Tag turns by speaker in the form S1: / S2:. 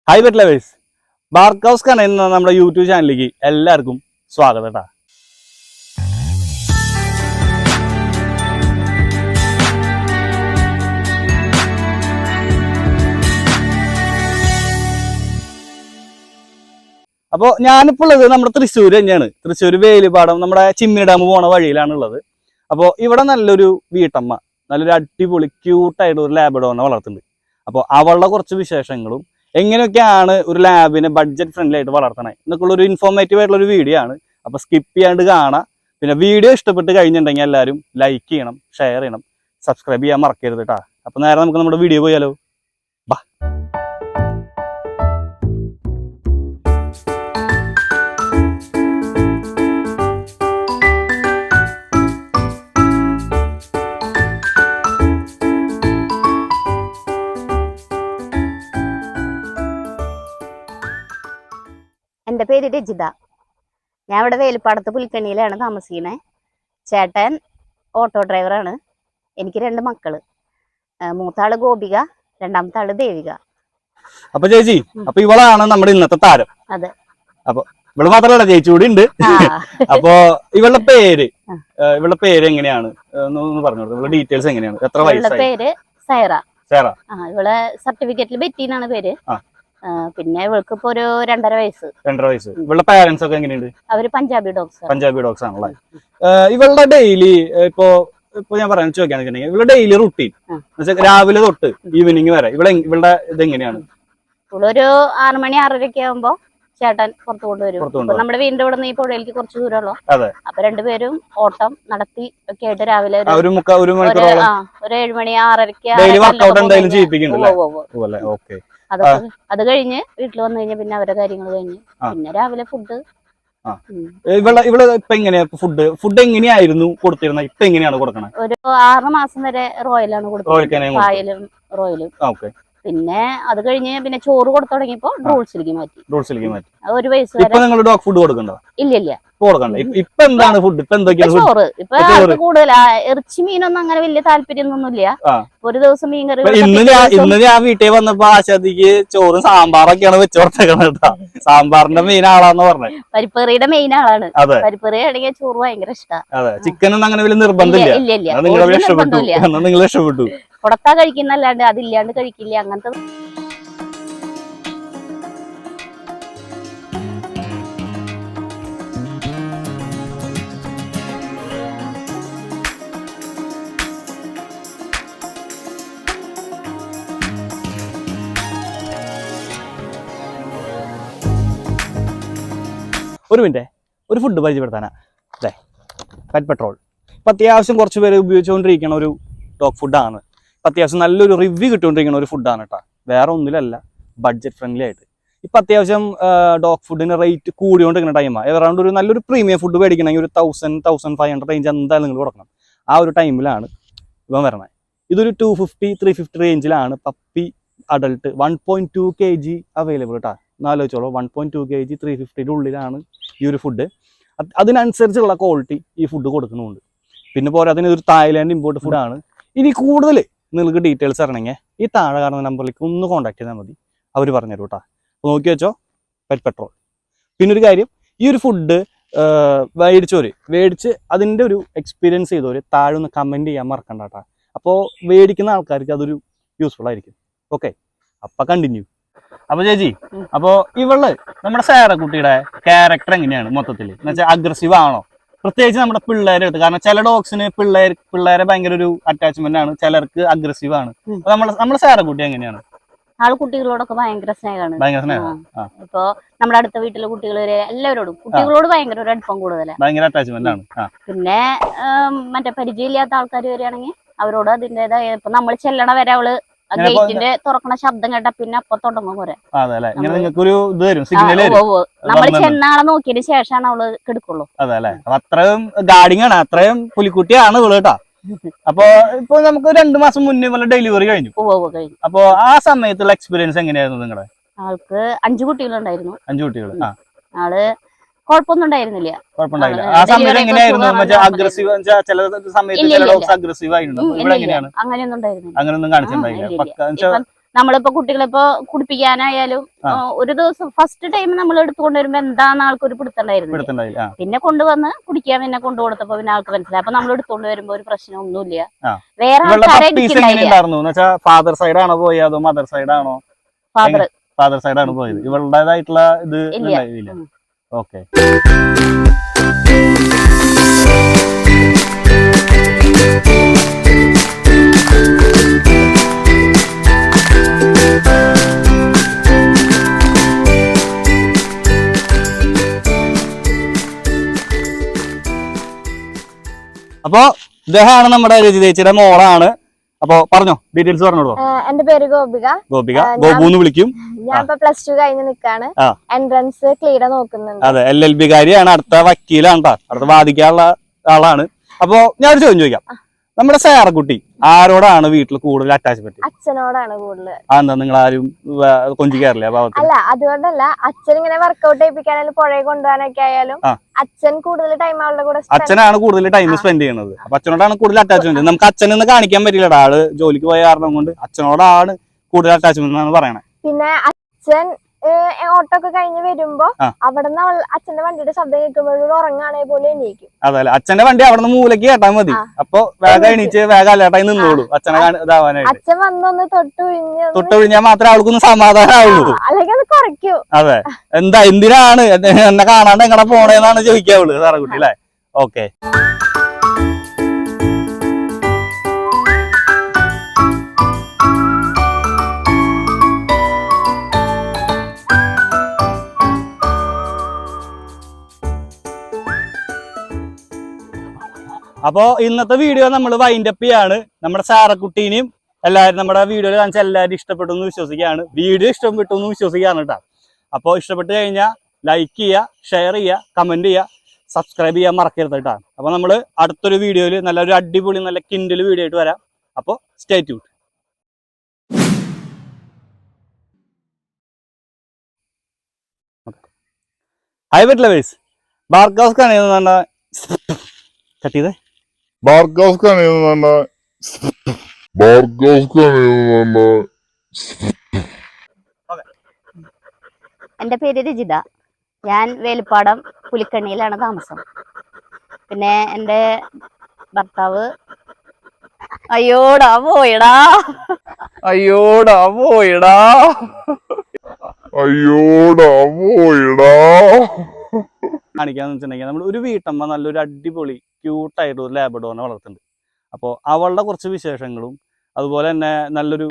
S1: Hi pet lovers, ബാർക്കൗസ് Kannan എന്ന നമ്മുടെ YouTube ചാനലിലേക്ക് എല്ലാവർക്കും സ്വാഗതം കേട്ടോ. അപ്പോൾ ഞാനിപ്പോൾ ഉള്ളത് നമ്മുടെ തൃശ്ശൂർ തന്നെയാണ്. തൃശ്ശൂർ വേലിപ്പാടം നമ്മുടെ ചിമ്മിനി ഡാം പോണ വഴിയിലാണ് ഉള്ളത്. അപ്പോൾ ഇവിടെ നല്ലൊരു വീട്ടമ്മ, നല്ലൊരു അടിപൊളി ക്യൂട്ടായിട്ട് ഒരു ലാബ്രഡോറിനെ വളർത്തുന്നുണ്ട്. അപ്പോൾ അവളുടെ കുറച്ച് വിശേഷങ്ങളും എങ്ങനെയൊക്കെയാണ് ഒരു ലാബിനെ ബഡ്ജറ്റ് ഫ്രണ്ട്ലി ആയിട്ട് വളർത്തണേ എന്നൊക്കെയുള്ള ഒരു ഇൻഫോർമേറ്റീവ് ആയിട്ടുള്ള ഒരു വീഡിയോ ആണ്. അപ്പോൾ സ്കിപ്പ് ചെയ്യാണ്ട് കാണാം. പിന്നെ വീഡിയോ ഇഷ്ടപ്പെട്ട് കഴിഞ്ഞിട്ടുണ്ടെങ്കിൽ എല്ലാവരും ലൈക്ക് ചെയ്യണം, ഷെയർ ചെയ്യണം, സബ്സ്ക്രൈബ് ചെയ്യാൻ മറക്കരുത് കേട്ടോ. അപ്പോൾ നേരെ നമുക്ക് നമ്മുടെ വീഡിയോ പോയാലോ. ബാ.
S2: എൻ്റെ പേര് രജിത. ഞാൻ ഇവിടെ വേലിപ്പാടത്ത് പുലിക്കണ്ണിയിലാണ് താമസിക്കുന്നത്. ചേട്ടൻ ഓട്ടോ ഡ്രൈവറാണ്. എനിക്ക് 2 മക്കള്. മൂത്താള് ഗോപിക, രണ്ടാമത്തെ ആള് ദേവിക.
S1: അപ്പൊ ചേച്ചി, അപ്പൊ ഇവളാണ് നമ്മുടെ ഇന്നത്തെ താരം.
S2: അതെ.
S1: അപ്പൊ ഇവള് മാത്രമല്ല, ചേച്ചി കൂടി ഉണ്ട്. അപ്പൊ ഇവളുടെ പേര് എങ്ങനെയാണ് ഒന്ന് പറഞ്ഞു കൊടുത്തു. ഇവളുടെ ഡീറ്റെയിൽസ് എങ്ങനെയാണ്? എത്ര വയസ്സായി?
S2: പേര് സൈറ.
S1: സൈറ.
S2: ഇവളെ സർട്ടിഫിക്കറ്റിൽ ബെറ്റിന്നാണ് പേര്. പിന്നെ ഇവൾക്ക് ഇപ്പൊ ഒരു 2.5 വയസ്സ്.
S1: 2.5 വയസ്സ്. ഇവളുടെ പാരന്റ്സ് ഒക്കെ എങ്ങനെയുണ്ട്?
S2: അവര് പഞ്ചാബി ഡോഗ്സ്
S1: ആണല്ലേ. ഇവളുടെ ഡെയിലി ഇപ്പൊ ഞാൻ പറയാൻ ചോദിക്കാന്ന് ഇവളുടെ ഡെയിലി റുട്ടീൻ രാവിലെ തൊട്ട് ഈവനിങ് വരെ ഇവളുടെ ഇത് എങ്ങനെയാണ്?
S2: ഇവളൊരു 6 മണി 6:30 ആകുമ്പോ ചേട്ടൻ പുറത്തു കൊണ്ടുവരും. നമ്മുടെ വീടിന്റെ ഇവിടെ നിന്ന് ഈ പുഴയിലേക്ക് കുറച്ച് ദൂരമുള്ളൂ. അപ്പൊ രണ്ടുപേരും ഓട്ടം നടത്തി ഒക്കെ ആയിട്ട് രാവിലെ ഒരു 7 മണി 6:30 അത് കഴിഞ്ഞ് വീട്ടിൽ വന്നു കഴിഞ്ഞാൽ പിന്നെ അവരുടെ കാര്യങ്ങൾ കഴിഞ്ഞ് പിന്നെ രാവിലെ ഫുഡ്.
S1: ഇവിടെ ഇപ്പൊ എങ്ങനെയാ ഫുഡ് എങ്ങനെയായിരുന്നു കൊടുത്തിരുന്നത്? ഇപ്പൊ എങ്ങനെയാണ് കൊടുക്കണത്?
S2: ഒരു 6 മാസം വരെ റോയലാണ് കൊടുക്കുന്നത്, പായലും റോയലും. പിന്നെ അത് കഴിഞ്ഞ് പിന്നെ ചോറ് കൊടുത്തു തുടങ്ങിയപ്പോ ഡ്രൂൾസിലേക്ക് മാറ്റി. 1 വയസ്സ് വരെ
S1: നിങ്ങൾ ഡോഗ് ഫുഡ് കൊടുക്കണ്ടോ?
S2: ഇല്ല.
S1: ഇപ്പൊ എന്താണ് ഫുഡ്?
S2: ചോറ്. ഇപ്പൊ കൂടുതൽ ഇറച്ചി മീനൊന്നും അങ്ങനെ വലിയ താല്പര്യമൊന്നുമില്ല. ഒരു ദിവസം മീൻ കറി.
S1: ഇന്ന് ഞാൻ വീട്ടിൽ വന്നപ്പോ ആശാദിക്ക് ചോറും സാമ്പാറൊക്കെയാണ് വെച്ച് കൊടുത്തേക്കണത് കേട്ടോ. സാമ്പാറിന്റെ മെയിൻ ആളാന്ന് പറഞ്ഞത്.
S2: പരിപ്പറിയുടെ മെയിൻ ആളാണ്. പരിപ്പറി ആണെങ്കിൽ ചോറ് ഭയങ്കര ഇഷ്ടമാണ്.
S1: അതെ. ചിക്കനൊന്നും അങ്ങനെ വലിയ നിർബന്ധമില്ല. നിങ്ങൾ ഇഷ്ടപ്പെട്ടു.
S2: കൊടുത്താ കഴിക്കുന്നല്ലാണ്ട് അതില്ലാണ്ട് കഴിക്കില്ല. അങ്ങനത്തെ
S1: ഒരു മിനിറ്റ്, ഒരു ഫുഡ് പരിചയപ്പെടുത്താനാ. അല്ലേ, പെറ്റ് പെട്രോൾ. ഇപ്പം അത്യാവശ്യം കുറച്ച് പേര് ഉപയോഗിച്ചുകൊണ്ടിരിക്കുന്ന ഒരു ഡോഗ് ഫുഡാണ്. അത്യാവശ്യം നല്ലൊരു റിവ്യൂ കിട്ടുകൊണ്ടിരിക്കുന്ന ഒരു ഫുഡാണ് കേട്ടോ. വേറെ ഒന്നിലല്ല, ബഡ്ജറ്റ് ഫ്രണ്ട്ലി ആയിട്ട്. ഇപ്പം അത്യാവശ്യം ഡോഗ് ഫുഡിന് റേറ്റ് കൂടിക്കൊണ്ടിരിക്കുന്ന ടൈമാണ്. എറൗണ്ട് ഒരു നല്ലൊരു പ്രീമിയം ഫുഡ് മേടിക്കണമെങ്കിൽ ഒരു 1000-1500 റേഞ്ച് എന്തായാലും നിങ്ങൾ കൊടുക്കണം. ആ ഒരു ടൈമിലാണ് ഇവൻ വരണത്. ഇതൊരു 250-350 റേഞ്ചിലാണ് പപ്പി അഡൾട്ട്. 1.2 kg അവൈലബിൾ കേട്ടോ. എന്നാലോചിച്ചോളൂ, 1.2 kg 350 ഉള്ളിലാണ് ഈ ഒരു ഫുഡ്. അതിനനുസരിച്ചുള്ള ക്വാളിറ്റി ഈ ഫുഡ് കൊടുക്കുന്നുണ്ട്. പിന്നെ പോരാ, അതിനൊരു തായ്ലാൻഡ് ഇമ്പോർട്ട് ഫുഡാണ്. ഇനി കൂടുതൽ നിങ്ങൾക്ക് ഡീറ്റെയിൽസ് അറിയണമെങ്കിൽ ഈ താഴെ കാണുന്ന നമ്പറിലേക്ക് ഒന്ന് കോൺടാക്ട് ചെയ്താൽ മതി, അവർ പറഞ്ഞുതരും കേട്ടോ. അപ്പോൾ നോക്കി വെച്ചോ, പെറ്റ് പെട്രോൾ. പിന്നെ ഒരു കാര്യം, ഈ ഒരു ഫുഡ് മേടിച്ച് അതിൻ്റെ ഒരു എക്സ്പീരിയൻസ് ചെയ്തവർ താഴെ ഒന്ന് കമൻറ്റ് ചെയ്യാൻ മറക്കണ്ട കേട്ടോ. അപ്പോൾ മേടിക്കുന്ന ആൾക്കാർക്ക് അതൊരു യൂസ്ഫുൾ ആയിരിക്കും. ഓക്കെ, അപ്പം കണ്ടിന്യൂ. അപ്പൊ ചേച്ചി, അപ്പൊ ഇവള് നമ്മുടെ സേറക്കുട്ടിയുടെ ക്യാരക്ടർ എങ്ങനെയാണ് മൊത്തത്തിൽ? എന്ന് വെച്ചാൽ അഗ്രസീവ് ആണോ? പ്രത്യേകിച്ച് നമ്മുടെ പിള്ളേരെ അടുത്ത്. കാരണം ചില ഡോഗ്സിന് പിള്ളേരെ ഭയങ്കര ഒരു അറ്റാച്ച്മെന്റ് ആണ്, ചിലർക്ക് അഗ്രസീവ് ആണ്. നമ്മുടെ സേറക്കുട്ടി എങ്ങനെയാണ്?
S2: ആള് കുട്ടികളോടൊക്കെ ഭയങ്കര സ്നേഹമാണ്. ഇപ്പൊ നമ്മുടെ അടുത്ത വീട്ടിലെ കുട്ടികൾ വരെ എല്ലാവരോടും കുട്ടികളോട് ഭയങ്കര ഒരു അടുപ്പം കൂടുതലാണ്,
S1: ഭയങ്കര അറ്റാച്ച്മെന്റ് ആണ്.
S2: പിന്നെ മറ്റേ പരിചയമില്ലാത്ത ആൾക്കാർ വരികയാണെങ്കിൽ അവരോട് അതിൻ്റെതായ ഇപ്പൊ നമ്മൾ ചെല്ലണ വരെ അവള് ഗേറ്റിന്റെ തുറക്കണ ശബ്ദം കേട്ടാ പിന്നെ അപ്പൊ തുടങ്ങും കുറെ. നമ്മൾ ചെന്നാളെ നോക്കിയതിന് ശേഷമാണ് അവള് കെടുക്കുള്ളൂ.
S1: അതെ, അത്രയും ഗാർഡിങ് ആണ്, അത്രയും പുലിക്കുട്ടിയാണ് ഇവള് കേട്ടോ. അപ്പൊ ഇപ്പൊ നമുക്ക് 2 മാസം മുന്നേ ഡെലിവറി കഴിഞ്ഞു. അപ്പൊ ആ സമയത്തുള്ള എക്സ്പീരിയൻസ് എങ്ങനെയായിരുന്നു നിങ്ങളുടെ?
S2: ആൾക്ക് 5 കുട്ടികളുണ്ടായിരുന്നു.
S1: 5 കുട്ടികൾ.
S2: ആള് കുഴപ്പമൊന്നും ഉണ്ടായിരുന്നില്ല.
S1: ആ സമയത്ത് എങ്ങനെയായിരുന്നു? ചില സമയത്ത്
S2: അങ്ങനെയൊന്നും
S1: അങ്ങനെയൊന്നും കാണിച്ചിട്ടുണ്ടായില്ല.
S2: നമ്മളിപ്പോ കുട്ടികളിപ്പോ കുടിപ്പിക്കാനായാലും ഒരു ദിവസം ഫസ്റ്റ് ടൈം നമ്മൾ എടുത്തുകൊണ്ട് വരുമ്പോ എന്താന്ന് ആൾക്കൊരു പിടുത്തുണ്ടായിരുന്നു. പിന്നെ കൊണ്ടുവന്ന് കുടിക്കാൻ പിന്നെ കൊണ്ടുകൊടുത്തപ്പോ പിന്നെ ആൾക്ക് മനസ്സിലായി. അപ്പൊ നമ്മൾ എടുത്തുകൊണ്ട് വരുമ്പോ ഒരു പ്രശ്നം ഒന്നുമില്ല. വേറെ
S1: ഫാദർ സൈഡ് ആണോ പോയത് അതോ മദർ സൈഡ് ആണോ? ഫാദർ സൈഡ് ആണ് പോയത്. ഇവളുടേതായിട്ടുള്ള ഇത് ഇല്ല. ഓക്കെ. അപ്പൊ ഇദ്ദേഹമാണ് നമ്മുടെ രജിതേച്ചിയുടെ മോളാണ്. അപ്പൊ പറഞ്ഞോ, ഡീറ്റെയിൽസ് പറഞ്ഞോളൂ.
S3: എന്റെ പേര് ഗോപിക.
S1: ഗോപു എന്ന് വിളിക്കും.
S3: ഞാൻ ഇപ്പൊ +2 കഴിഞ്ഞ് നിക്കാണ്. എൻട്രൻസ് ക്ലിയർ നോക്കുന്നുണ്ട്.
S1: അതെ, LLB കാരിയാണ്. അടുത്ത വക്കീലാണ്, അടുത്ത വാദിക്കാനുള്ള ആളാണ്. അപ്പൊ ഞാനൊരു ചോദ്യം ചോദിക്കാം. നമ്മുടെ സാറക്കുട്ടി ആരോടാണ് വീട്ടിൽ കൂടുതൽ അറ്റാച്ച്മെന്റ്?
S3: അച്ഛനോടാണ് കൂടുതൽ.
S1: എന്താ നിങ്ങൾ ആരും കൊഞ്ചിക്കാറില്ല?
S3: അല്ല, അതുകൊണ്ടല്ല. അച്ഛൻ ഇങ്ങനെ വർക്ക്ഔട്ട് ചെയ്യിപ്പിക്കാനായാലും പുഴയെ കൊണ്ടുപോകാനൊക്കെ ആയാലും അച്ഛൻ കൂടുതൽ ടൈം അവളുടെ കൂടെ.
S1: അച്ഛനാണ് കൂടുതൽ ടൈം സ്പെൻഡ് ചെയ്യുന്നത്. അപ്പൊ അച്ഛനോടാണ് കൂടുതൽ അറ്റാച്ച്മെന്റ്. നമുക്ക് അച്ഛനെന്ന് കാണിക്കാൻ പറ്റില്ലടാ, ആള് ജോലിക്ക് പോയ കാരണം കൊണ്ട് അച്ഛനോടാണ് കൂടുതൽ അറ്റാച്ച്മെന്റ് എന്നാണ് പറയണത്.
S3: പിന്നെ അച്ഛൻ ഓട്ടോ ഒക്കെ കഴിഞ്ഞ് വരുമ്പോ അവിടുന്ന് അച്ഛന്റെ വണ്ടിയുടെ ശബ്ദം കേൾക്കുമ്പോഴും ഉറങ്ങാണേ പോലെ എണീക്കും.
S1: അതല്ല, അച്ഛന്റെ വണ്ടി അവിടെ നിന്ന് മൂലക്ക് കേട്ടാ മതി. അപ്പൊ വേഗം എണീച്ച് വേഗം അലേട്ടായി നിന്നോളൂ അച്ഛനെ ഇതാവാനായിട്ട്.
S3: അച്ഛൻ വന്നൊന്ന്
S1: തൊട്ടൊഴിഞ്ഞാൽ മാത്രമേ ആൾക്കൊന്ന് സമാധാനമാവുള്ളൂ.
S3: അല്ലെങ്കിൽ അത് കുറയ്ക്കും.
S1: അതെ, എന്തിനാണ് എന്നെ കാണാണ്ട് എങ്ങനെ പോണേന്നാണ് ചോദിക്കാവുള്ളൂ സാറക്കുട്ടി അല്ലേ? ഓക്കെ. അപ്പോ ഇന്നത്തെ വീഡിയോ നമ്മൾ വൈൻഡപ്പ് ചെയ്യാണ്. നമ്മുടെ സാറക്കുട്ടീനെയും എല്ലാവരും നമ്മുടെ വീഡിയോയിൽ കാണിച്ച എല്ലാവരും ഇഷ്ടപ്പെട്ടു എന്ന് വിശ്വസിക്കുകയാണ്. വീഡിയോ ഇഷ്ടപ്പെട്ടു എന്ന് വിശ്വസിക്കുകയാണ് കേട്ടോ. അപ്പോൾ ഇഷ്ടപ്പെട്ട് കഴിഞ്ഞാൽ ലൈക്ക് ചെയ്യുക, ഷെയർ ചെയ്യുക, കമന്റ് ചെയ്യുക, സബ്സ്ക്രൈബ് ചെയ്യാൻ മറക്കരുത് കേട്ടോ. അപ്പോൾ നമ്മൾ അടുത്തൊരു വീഡിയോയിൽ നല്ലൊരു അടിപൊളി നല്ല കിൻഡിൽ വീഡിയോ ആയിട്ട് വരാം. അപ്പോൾ stay tuned. Hi pet lovers, Barkos കണിയെന്ന് കട്ട് ചെയ്തേ.
S2: എന്റെ പേര് രജിത. ഞാൻ വേലിപ്പാടം പുലിക്കണ്ണിയിലാണ് താമസം. പിന്നെ എന്റെ ഭർത്താവ് അയ്യോടാ പോയടാ
S1: കാണിക്കാന്ന് വെച്ചിട്ടുണ്ടെങ്കിൽ നമ്മൾ ഒരു വീട്ടമ്മ നല്ലൊരു അടിപൊളി ക്യൂട്ടായിട്ട് ഒരു ലാബ്രഡോറിനെ വളർത്തുന്നുണ്ട്. അപ്പോൾ അവളുടെ കുറച്ച് വിശേഷങ്ങളും അതുപോലെ തന്നെ നല്ലൊരു